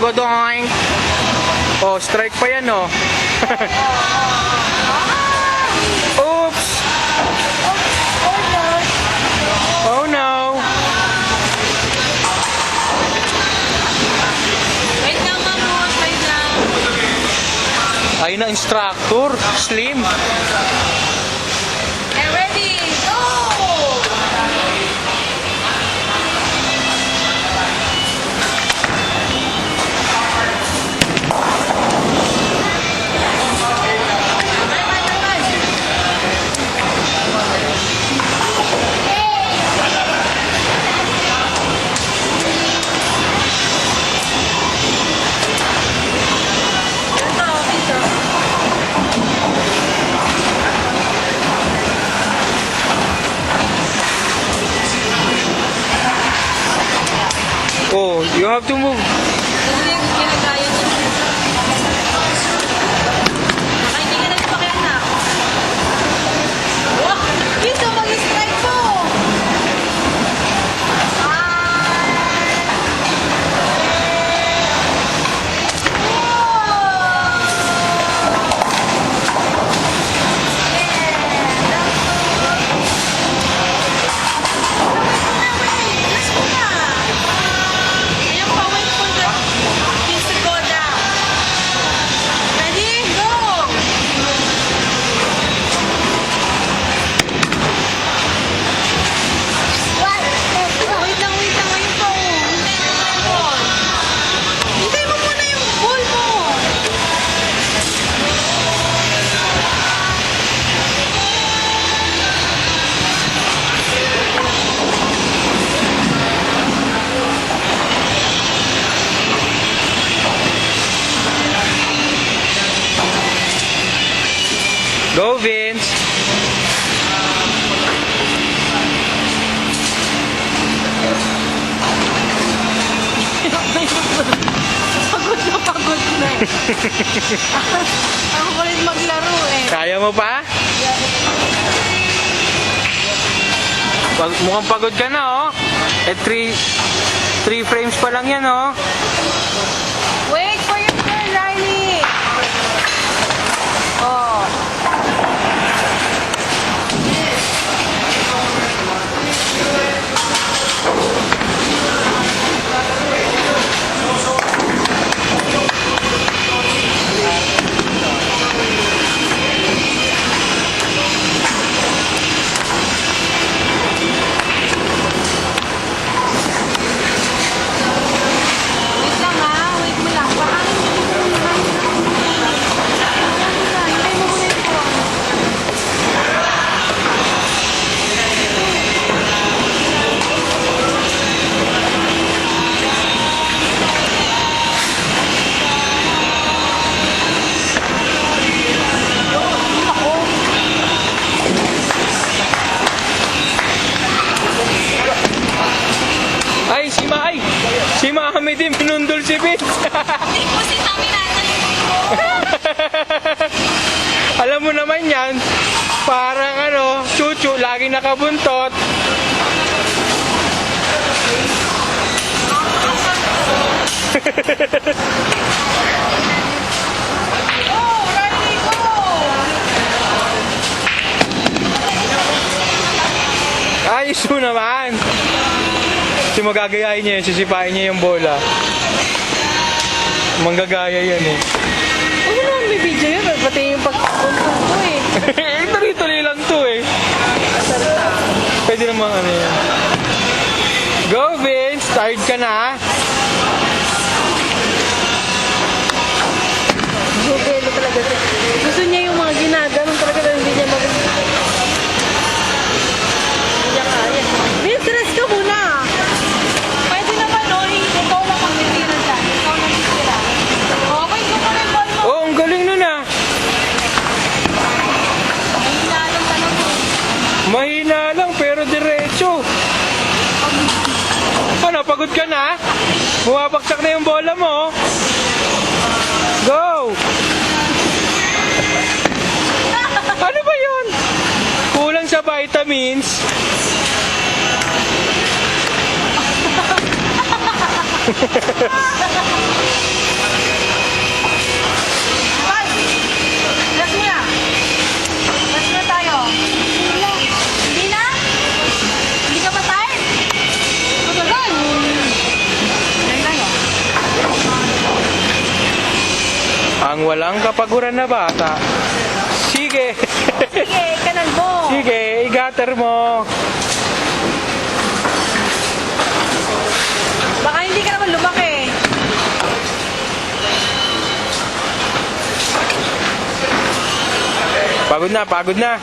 Doink. Oh, strike pa yan, oh. Oops. Oh no. Wait lang, Mamos. Wait lang. Ay na instructor, Slim. Okay, ready? Go! Oh, you have to move. Kasi ginagaya niya. Baka hindi ka nagpakianak. Wah! Dito, mag-strike po! Ayan pa, wait for the kids to go down. Ready? Go! Wait lang, ayun po. Hintayin mo muna yung ball mo. Go, Vince. Pagod na eh. Ako kulit maglaro eh. Kaya mo pa? Mukhang pagod ka na, oh. Eh, 3 frames pa lang yan, oh. Wait for your turn, Riley. Oh. Wait lang ha. Wait mo lang. Baka hintay mo muna yung phone. Ay, si Mami din pinundol si Vince. Hindi po si Tommy nasa Alam mo naman yan, parang ano, chuchu, laging nakabuntot. Oh, Riley, go! Ayos mo naman. Kasi magagayain niya yun, sisipain niya yung bola. Manggagaya yan eh. Ano naman may video yun? Pati yung pagpuntung ko eh. Tuloy-tuloy lang to eh. Pwede naman ano yan. Go Vince! Tired ka na? Bubelo talaga siya. Gusto niya yung mga ginaganon talaga na hindi niya magaling. Hindi niya kaya. Vince, rest ka muna. Pwede naman no, ikaw lang ang titira dyan. Ikaw lang titira. Okay, ikaw pa rin ball mo. Oh, ang galing nun ah. Mahina lang tanong mo. Mahina lang pero diretso. Ano, pagod ka na? Bumabaksak na yung bola mo. Go! Ano ba yun? Kulang sa vitamins. Ang walang kapaguran na bata. Sige. Sige, kanan mo. Sige, igater mo. Baka hindi ka naman lumaki. Pagod na, pagod na.